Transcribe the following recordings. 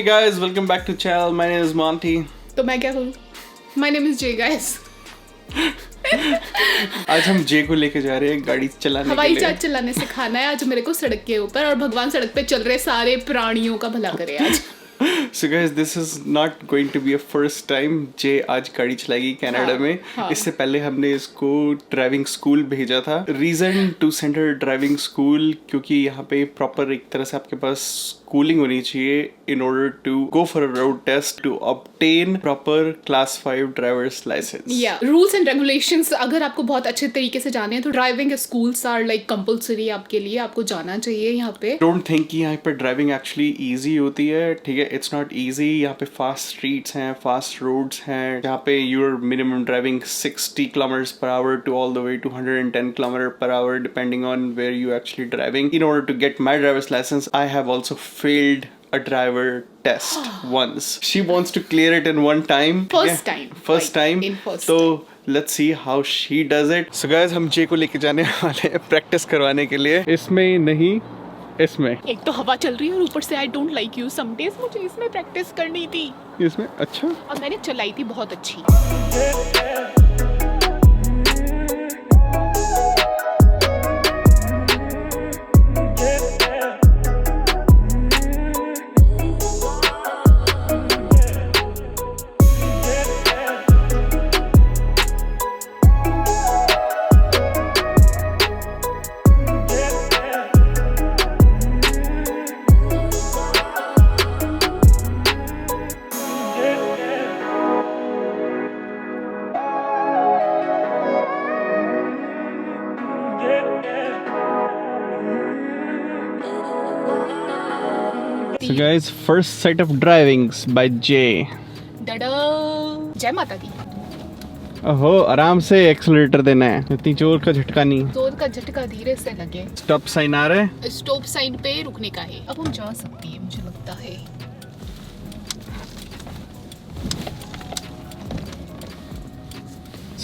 guys, welcome back to channel. My name is Monty. तो मैं क्या करूँ? My name is Jay guys. आज हम जे को लेके जा रहे हैं गाड़ी चलाने के लिए। हवाई जहाज चलाने सिखाना है आज मेरे को सड़क के ऊपर, और भगवान सड़क पे चल रहे सारे प्राणियों का भला करे आज। So guys, this is not going to be a first time. जे आज गाड़ी चलाएगी कनाडा में। इससे पहले हमने इसको ड्राइविंग स्कूल भेजा था। Reason to send her driving school क्योंकि यहाँ पे प्रॉपर एक तरह से आपके पास स्कूलिंग होनी चाहिए in order to go for a road test to obtain proper class 5 driver's license. Yeah, rules and regulations अगर आपको बहुत अच्छे तरीके से जाने हैं तो driving schools are like compulsory आपके लिए, आपको जाना चाहिए यहाँ पे। Don't think कि यहाँ पे ड्राइविंग एक्चुअली इजी होती है, ठीक है? It's not easy. यहाँ पे फास्ट स्ट्रीट्स हैं, फास्ट रोड्स हैं, यहाँ पे your minimum driving 60 kilometers per hour to all the way to 110 kilometers per hour depending on where you actually driving. In order to get my driver's license, I have also failed a driver test once. She wants to clear it in one time. First time. So let's see how she does it. So guys, हम जे को लेके जाने वाले हैं practice करवाने के लिए। इसमें नहीं, इसमें। एक तो हवा चल रही है और ऊपर से I don't like you some days, मुझे इसमें प्रैक्टिस करनी थी। इसमें अच्छा, और मैंने चलाई थी बहुत अच्छी। So guys, first set of drivings by Jay. डडा जय माता दी। ओहो, आराम से एक्सेलरेटर देना है, इतनी जोर का झटका नहीं। जोर का झटका धीरे से लगे। स्टॉप साइन आ रहा है। स्टॉप साइन पे रुकने का है। अब हम जा सकती है मुझे लगता है।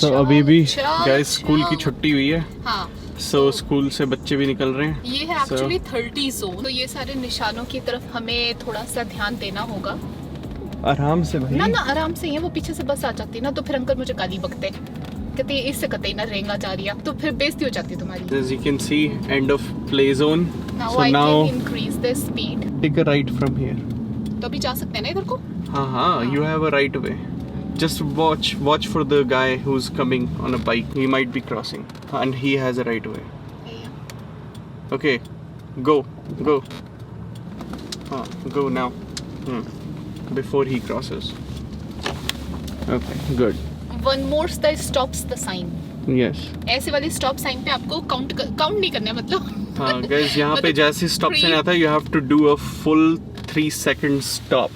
So अभी भी guys स्कूल की छुट्टी हुई है। हाँ। So स्कूल से बच्चे भी निकल रहे हैं। ये है एक्चुअली 30 जोन, तो ये सारे निशानों की तरफ हमें थोड़ा सा ध्यान देना होगा। आराम से भाई। ना आराम से ही है, वो पीछे से बस आ जाती है ना तो फिर अंकल मुझे गाली बकते कहते हैं इससे कतई ना रेंगा जा रही है, तो फिर बेइज्जती हो जाती है तुम्हारी। As you can see, end of play zone. Now So I now can increase the speed. take a right from here. तो अभी जा सकते हैं ना इधर को? हाँ, you have a right way. Just watch for the guy who's coming on a bike. He might be crossing, and he has a right way. Okay, go. Go now. Before he crosses. Okay, good. One more the stops the sign. Yes. ऐसे वाली stop sign पे आपको count नहीं करना है, मतलब। हाँ, guys, यहाँ पे जैसे स्टॉप साइन आता है, you have to do a full 3-second stop.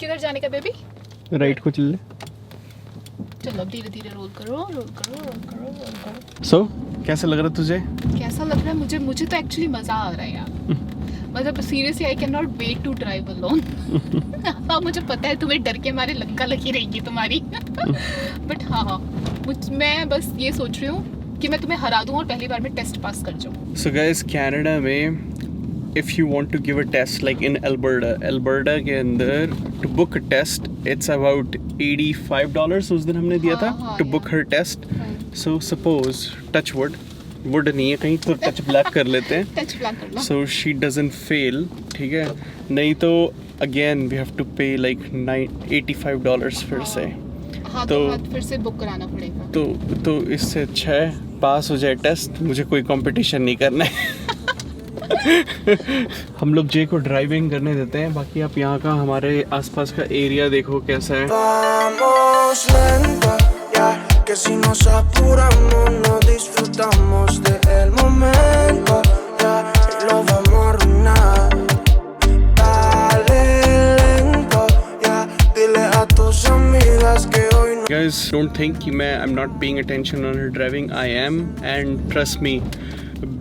किधर जाने का बेबी? राइट को चल ले। चलो धीरे धीरे रोल करो। So, कैसा लग रहा है तुझे? कैसा लग रहा है मुझे तो एक्चुअली मजा आ रहा है यार। मतलब seriously I can not wait to drive alone. हाँ, मुझे पता है तुम्हें डर के मारे लंका लगी रहेगी तुम्हारी। बट हाँ, मैं बस ये सोच रही हूँ कि मैं तुम्हें हरा दूँ और पहली बार में टेस्ट पास कर जाऊँ। So guys, कनाडा में if you want to give a test like in Alberta के अंदर to book a test it's about $85 उस दिन हमने दिया था to book her test. So suppose touch wood नहीं है कहीं तो touch black कर लेते हैं। touch black कर लो। So she doesn't fail, ठीक है? नहीं तो again we have to pay like $85 फिर से। हाँ, तो फिर से बुक कराना पड़ेगा। तो इससे अच्छा है पास हो जाए टेस्ट, मुझे कोई कंपटीशन नहीं करना है। हम लोग जे को ड्राइविंग करने देते हैं, बाकी आप यहाँ का हमारे आसपास का एरिया देखो कैसा है। Guys, don't think कि मैं I'm not paying attention on her driving. I am, and trust me,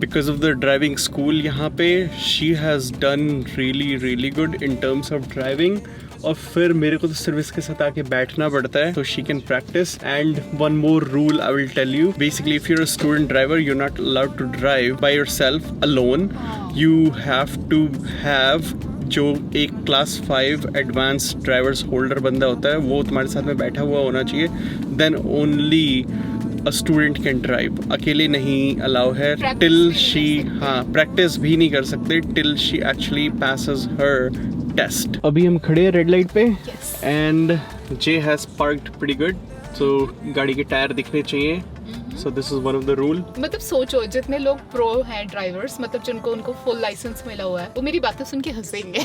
because of the driving school यहाँ पे she has done really good in terms of driving. और फिर मेरे को तो सिर्फ इसके साथ आके बैठना पड़ता है so she can practice. And one more rule I will tell you, basically if you're a student driver you're not allowed to drive by yourself alone. You have to have जो एक क्लास 5 एडवांस ड्राइवर्स होल्डर बंदा होता है वो तुम्हारे साथ में बैठा हुआ होना चाहिए, then only a student can drive. अकेले नहीं अलाउ है टिल शी, हाँ प्रैक्टिस भी नहीं कर सकते till she actually passes her test. अभी हम खड़े हैं रेड लाइट पे and J has parked pretty good, so गाड़ी के टायर दिखने चाहिए। So this is one of the rule। मतलब सोचो जितने लोग प्रो हैं ड्राइवर्स, मतलब जिनको उनको फुल लाइसेंस मिला हुआ है, वो मेरी बातें सुन के हंसेंगे।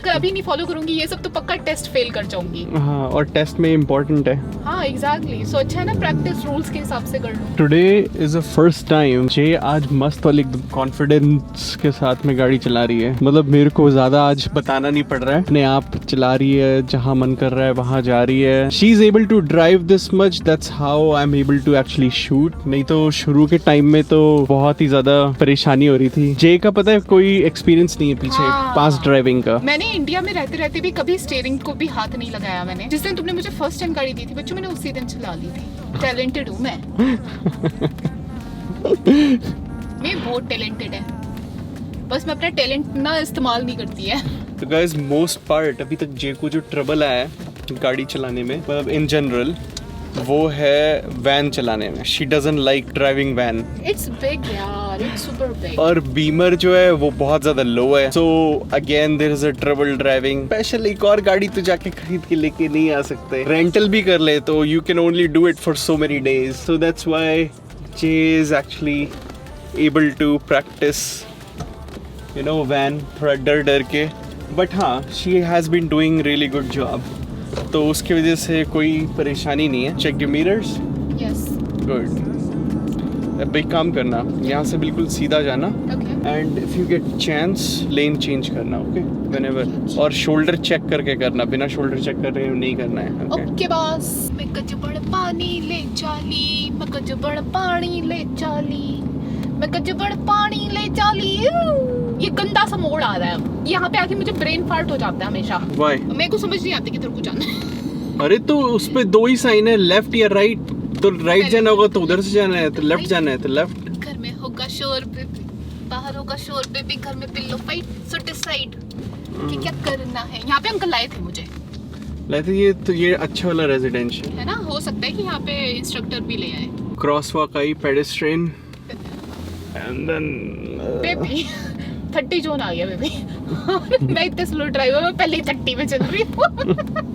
कभी नहीं फॉलो करूंगी ये सब तो पक्का टेस्ट फेल कर जाऊंगी। हाँ, और टेस्ट में इम्पोर्टेंट है। हाँ एग्जैक्टली, सो अच्छा है ना प्रैक्टिस रूल्स के हिसाब से कर लूं। Today is the first time J आज मस्त वाली कॉन्फिडेंस के साथ में गाड़ी चला रही है। मतलब मेरे को ज्यादा आज बताना नहीं पड़ रहा है, अपने आप चला रही है, जहाँ मन कर रहा है वहाँ जा रही है। She is able to drive this much, that's how I am able to actually shoot. नहीं तो शुरू के टाइम में तो बहुत ही ज्यादा परेशानी हो रही थी। जे का पता है कोई एक्सपीरियंस नहीं है पीछे पास ड्राइविंग का। मैंने इंडिया में रहते रहते भी कभी स्टीयरिंग को भी हाथ नहीं लगाया मैंने। जिस दिन तुमने मुझे फर्स्ट टाइम गाड़ी दी थी बच्चों, मैंने उसी दिन चला ली थी। टैलेंटेड हूँ मैं। मैं बहुत टैलेंटेड है, बस मैं अपना टैलेंट ना इस्तेमाल नहीं करती है। तो गाइस मोस्ट पार्ट अभी तक जे को जो ट्रबल आया है गाड़ी चलाने में, मतलब इन जनरल, वो है वैन चलाने में। She doesn't like driving van. It's big यार, इट्स सुपर बिग। और बीमर जो है वो बहुत ज्यादा लो है, so again there is a trouble driving. Special एक और गाड़ी तो जाके खरीद के लेके नहीं आ सकते, रेंटल भी कर ले तो you can only do it for so many days. So that's why J is actually able to practice you know van, थोड़ा डर डर के। बट हाँ, she has been doing really good job, तो उसकी वजह से कोई परेशानी नहीं है। Check the mirrors, yes good. अब एक काम करना, यहाँ से बिल्कुल सीधा जाना and if you get chance lane change करना, ओके व्हेनेवर। और शोल्डर चेक करके करना, बिना शोल्डर चेक कर रहे नहीं करना है। Okay boss. मैं कजबड़ पानी ले चाली, मैं कजबड़ पानी ले चाली, मैं कजबड़ पानी ले चाली। ये गंदा सा मोड़ आ रहा है, यहाँ पे आके मुझे ब्रेन फार्ट हो जाता है हमेशा। Why? मेरे को समझ नहीं आती किधर को जाना है। अरे तो उस पे दो ही साइन है, लेफ्ट या राइट। तो राइट जाना होगा तो उधर से जाना है, तो लेफ्ट जाना है तो लेफ्ट। घर में होगा शोर बेबी, बाहर होगा शोर बेबी, घर में पिल्लो फाइट, सो डिसाइड कि क्या करना है। यहाँ पे अंकल आए थे मुझे, लाइक ये तो ये अच्छा वाला रेजिडेंशियल है ना, हो सकता है कि यहाँ पे इंस्ट्रक्टर भी ले आए। क्रॉस वॉक आई, pedestrian and then baby 30 zone आ गया बेबी। मैं इतने स्लो ड्राइवर में पहले ही 30 में चल रही हूँ।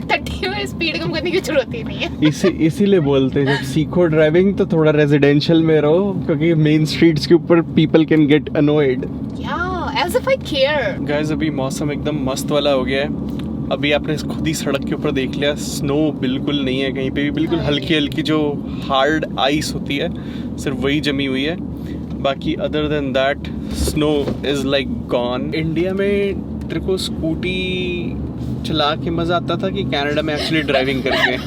30 में स्पीड कम करने की जरूरत ही नहीं है। इसीलिए बोलते हैं जब सीखो ड्राइविंग तो थोड़ा रेजिडेंशियल में रहो, क्योंकि मेन स्ट्रीट्स के ऊपर people can get अनोयड। As if I care. Guys अभी मौसम एकदम मस्त वाला हो गया है। अभी आपने खुद ही सड़क के ऊपर देख लिया, स्नो बिल्कुल नहीं है कहीं पे भी, बिल्कुल हल्की हल्की जो हार्ड आइस होती है सिर्फ वही जमी हुई है। बाकी other than that snow is like gone. India में तेरे को स्कूटी चला के मजा आता था कि कनाडा में एक्चुअली ड्राइविंग करके?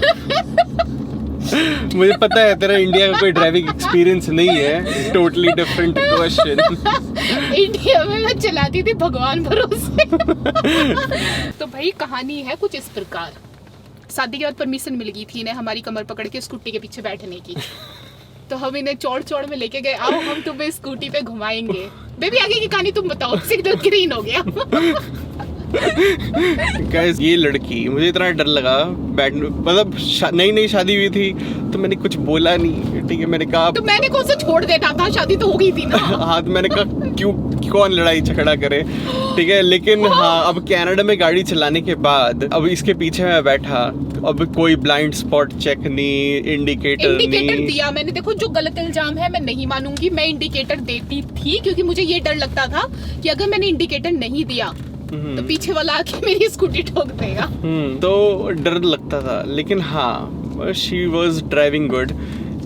मुझे पता है तेरा इंडिया का कोई ड्राइविंग एक्सपीरियंस नहीं है, टोटली डिफरेंट क्वेश्चन। इंडिया में मैं चलाती थी भगवान भरोसे। तो भाई कहानी है कुछ इस प्रकार। शादी के बाद परमिशन मिल गई थी इन्हें हमारी कमर पकड़ के स्कूटी के पीछे बैठने की, तो हम इन्हें चौड़ चौड़ में लेके गए, आओ हम तुम्हें स्कूटी पे घुमाएंगे। बेबी आगे की कहानी तुम बताओ, सिग्नल ग्रीन हो गया। गाइस ये लड़की, मुझे इतना डर लगा बैठ, मतलब नई नई शादी हुई थी तो मैंने कुछ बोला नहीं, ठीक है, मैंने कहा तो मैंने कौन सा छोड़ देता था, शादी तो हो गई थी ना। हाँ तो मैंने कहा क्यों, कौन लड़ाई झगड़ा करे, ठीक है। लेकिन हाँ अब कनाडा में गाड़ी चलाने के बाद अब इसके पीछे मैं बैठा, अब कोई ब्लाइंड स्पॉट चेक नहीं, इंडिकेटर दिया मैंने। देखो जो गलत इल्जाम है मैं नहीं मानूंगी, मैं इंडिकेटर देती थी क्योंकि मुझे ये डर लगता था कि अगर मैंने इंडिकेटर नहीं दिया तो पीछे वाला आके मेरी स्कूटी ठोक देगा। तो डर लगता था, लेकिन हाँ शी वाज ड्राइविंग गुड।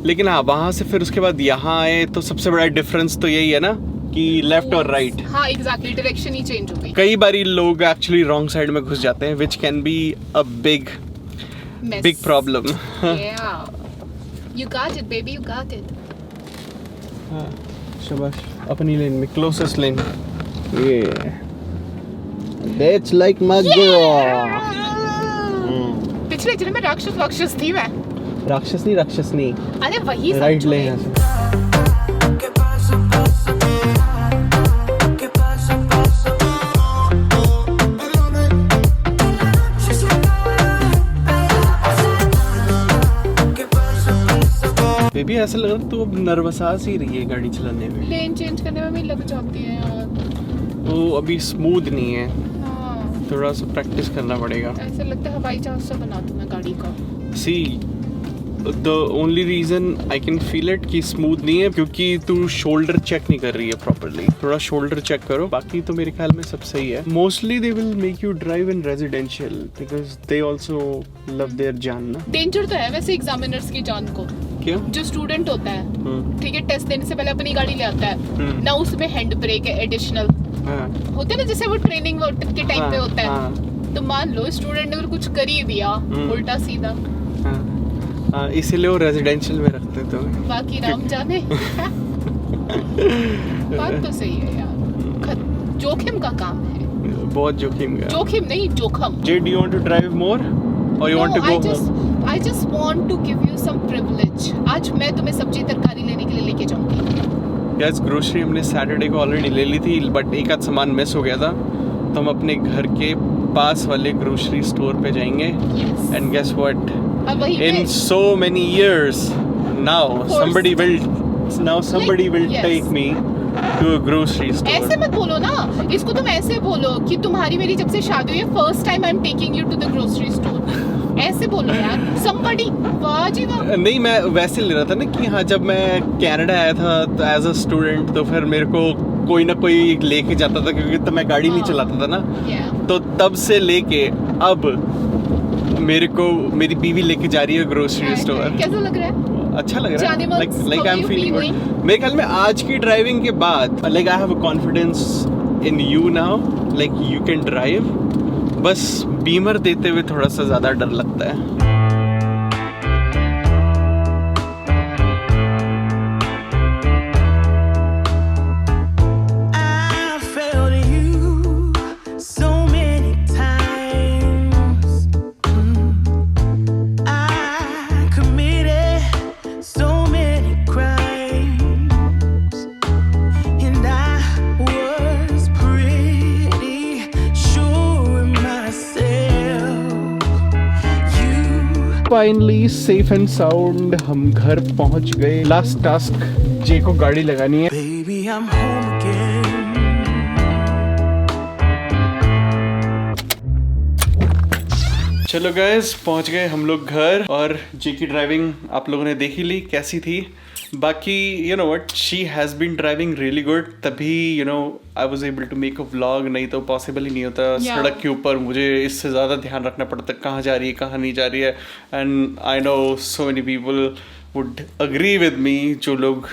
लेकिन हाँ वहाँ से फिर उसके बाद यहाँ आए तो सबसे बड़ा डिफरेंस तो यही है ना कि लेफ्ट और राइट। हाँ एग्जैक्टली, डायरेक्शन ही चेंज हो गई। कई बारी लोग एक्चुअली रॉन्ग साइड में घुस जाते हैं, which can be a big problem. You got it baby, you got it. हाँ शाबाश, अपनी लेन में क्लोजेस्ट लेन। ये That's like my girl. पिछले जन्म में राक्षस थी मैं। राक्षस नहीं। अरे वही राइट लेन है। भी ऐसा लग रहा है तो अब नर्वसा सी रही है गाड़ी चलाने में। लेन चेंज करने में भी लग जाती है यार। वो अभी स्मूथ नहीं है, हाँ, थोड़ा सा प्रैक्टिस करना पड़ेगा। ऐसा लगता है हवाई जहाज सा बना दूं मैं गाड़ी का। See the only reason I can feel it कि स्मूथ नहीं है क्योंकि तू शोल्डर चेक नहीं कर रही है प्रॉपरली। थोड़ा शोल्डर चेक करो, बाकी तो मेरे ख्याल में सब सही है। Mostly they will make you drive in residential because they also love their जान ना। डेंजर तो है वैसे एग्जामिनर्स की जान को। क्या? जो स्टूडेंट होता है, ठीक है, टेस्ट देने से पहले अपनी गाड़ी ले आता है ना, उसमें हैंड ब्रेक है एडिशनल होते हैं ना, जैसे वो ट्रेनिंग के टाइम पे होता है। तो मान लो स्टूडेंट ने अगर कुछ कर ही दिया उल्टा सीधा, इसीलिए वो रेजिडेंशियल में रखते तो। बाकी राम जाने। बात तो सही है यार, जोखिम का काम है। बहुत जोखिम का। जोखिम नहीं, जोखम। Jay, do you want to drive more or you want to go home? I just want to give you some privilege. आज मैं तुम्हें सब्जी तरकारी लेने के लिए लेके जाऊंगी। Guys, ग्रोसरी हमने सैटरडे को ऑलरेडी ले ली थी, बट एक आध सामान मिस हो गया था, तो हम अपने घर के पास वाले ग्रोसरी स्टोर पे जाएंगे। Yes. And guess what? अब वही In पे- so many years now, somebody will Yes. take me to a grocery store. ऐसे मत बोलो ना, इसको तुम ऐसे बोलो कि तुम्हारी मेरी जब से शादी हुई है, first time I am taking you to the grocery store. ऐसे बोलो यार, somebody, वाह जी वाह। नहीं, मैं वैसे ले रहा था ना कि हाँ, जब मैं कनाडा आया था तो एज अ स्टूडेंट, तो फिर मेरे को कोई ना कोई लेके जाता था क्योंकि तो मैं गाड़ी नहीं चलाता था ना। Yeah. तो तब से लेके अब मेरे को मेरी बीवी लेके जा रही है ग्रोसरी स्टोर। कैसा लग रहा है? अच्छा लग रहा जाने है। months, like how I am you feeling feeling? Good. मेरे ख्याल में आज की ड्राइविंग के बाद like I have a confidence in you now, like you can drive. बस बीमर देते हुए थोड़ा सा ज्यादा डर लगता है। फाइनली सेफ एंड साउंड हम घर पहुंच गए। लास्ट टास्क, जे को गाड़ी लगानी है। Baby, I'm home again. चलो गाइस, पहुंच गए हम लोग घर, और जे की ड्राइविंग आप लोगों ने देख ही ली कैसी थी। बाकी you know what, she has been driving really good, तभी you know I was able to make a vlog, नहीं तो पॉसिबल ही नहीं होता। Yeah. सड़क के ऊपर मुझे इससे ज़्यादा ध्यान रखना पड़ता, कहाँ जा रही है कहाँ नहीं जा रही है। And I know so many people would agree with me, जो लोग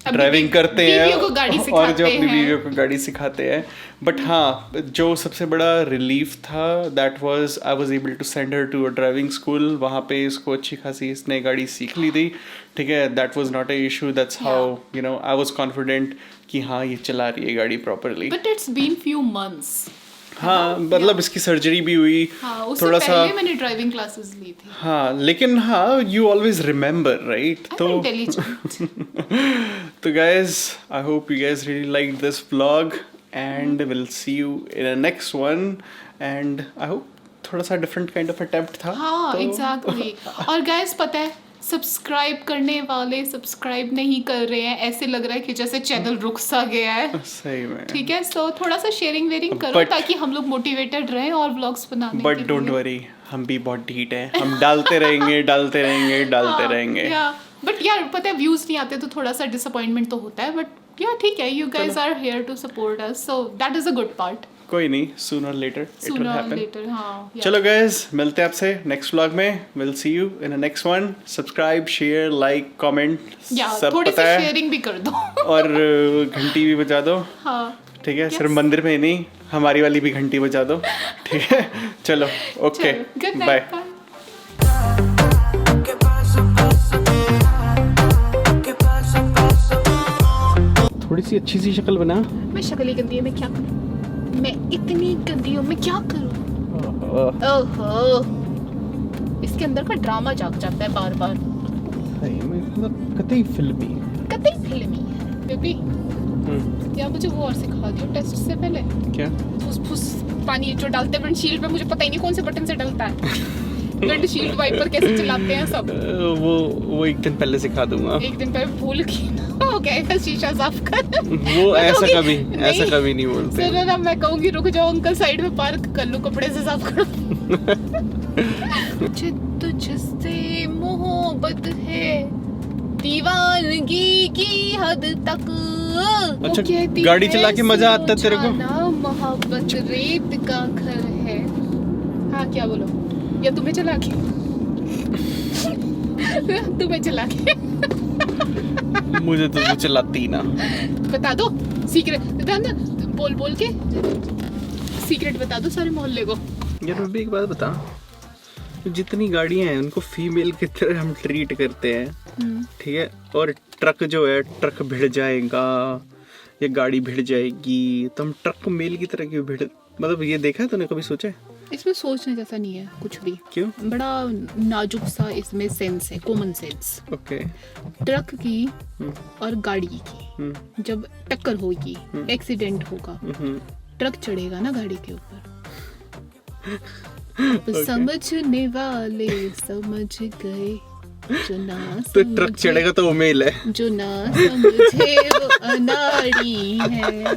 अपनी ड्राइविंग करते बीवियों को गाड़ी हैं और सिखाते जो अपनी हैं। बीवियों को गाड़ी सिखाते हैं। बट हाँ, जो सबसे बड़ा रिलीफ था that was I was able to send her to a driving school. वहाँ पे इसको अच्छी खासी इसने गाड़ी सीख ली थी, ठीक है। That was not a issue, that's how you know I was confident कि हाँ, ये चला रही है गाड़ी properly. But it's been few months. हाँ, मतलब इसकी सर्जरी भी हुई, हाँ, उससे थोड़ा सा। पहले मैंने ड्राइविंग क्लासेस ली थी। हाँ, लेकिन हाँ, you always remember, right? I'm तो intelligent. तो guys, I hope you guys really liked this vlog and we'll see you in a next one, and I hope थोड़ा सा different kind of attempt था। हाँ, तो exactly. और guys, पता है, सब्सक्राइब करने वाले सब्सक्राइब नहीं कर रहे हैं, ऐसे लग रहा है कि जैसे चैनल रुक सा गया है। सही में। ठीक है, सो थोड़ा सा शेयरिंग वेयरिंग करो But- ताकि हम लोग मोटिवेटेड रहें और व्लॉग्स बनाने के बट लिए। डोंट वरी, हम भी बहुत ढीठ हैं, हम डालते रहेंगे डालते रहेंगे डालते रहेंगे। बट यार पता है, व्यूज नहीं आते तो थोड़ा सा डिसअपॉइंटमेंट तो होता है, बट यार ठीक है, you guys are here to support us, so that is a good part. कोई नहीं, sooner later it will sooner happen. Later, हाँ। चलो गाइज, मिलते हैं आपसे नेक्स्ट व्लॉग में। Will see you in a next one. Subscribe, share, like, comment, सब थोड़ी सी पता है। शेयरिंग भी कर दो। और घंटी भी बजा दो, हाँ, ठीक है। सिर्फ मंदिर में ही नहीं, हमारी वाली भी घंटी बजा दो, ठीक है। चलो, okay, goodbye. Night, bye. ¿Qué pasa, pasa? ¿Qué pasa, pasa? थोड़ी सी अच्छी सी शक्ल बना। मैं शक्ल ही गंदी है, मैं क्या करूं? मैं इतनी गंदी हूँ, मैं क्या करूं? ओहो, इसके अंदर का ड्रामा जाग जाता है बार बार। सही में, मतलब कतई फिल्मी। कतई फिल्मी है। बेबी, या मुझे वो और सिखा दियो टेस्ट से पहले। क्या? फुस फुस पानी जो डालते हैं विंडशील्ड पे, मुझे पता ही नहीं कौन से बटन से डलता है। विंडशील्ड वाइपर कैसे चलाते हैं सब। वो एक दिन पहले सिखा दूंगा। एक दिन पहले भूल के हो गया शीशा साफ कर। वो ऐसा कभी नहीं बोलते। सुनो ना, मैं कहूंगी रुक जाओ अंकल, साइड में पार्क कर लो, कपड़े से साफ करो। मुझे तुझसे मोहब्बत है दीवानगी की हद तक। अच्छा, वो कहती गाड़ी है, चला के मजा आता है तेरे को? जाना मोहब्बत रेत का घर है। हाँ क्या बोलो, या तुम्हें चला के तुम्हें चला के मुझे तो वो चलाती ना। बता दो सीक्रेट, बोल बोल के सीक्रेट बता दो सारे मोहल्ले को। यार मैं भी एक बात बता, जितनी गाड़ियां हैं उनको फीमेल की तरह हम ट्रीट करते हैं, ठीक है, और ट्रक जो है, ट्रक भिड़ जाएगा या गाड़ी भिड़ जाएगी तो हम ट्रक को मेल की तरह क्यों भिड़, मतलब ये देखा है तूने, कभी सोचा है? इसमें सोचने जैसा नहीं है कुछ भी। क्यों? बड़ा नाजुक सा इसमें सेंस है, कॉमन सेंस। ओके। ट्रक की और गाड़ी की जब टक्कर होगी, एक्सीडेंट होगा, ट्रक चढ़ेगा ना गाड़ी के ऊपर। समझने वाले समझ गए, जो ना तो ट्रक चढ़ेगा तो वो मेल है। जो ना समझे वो अनाड़ी है।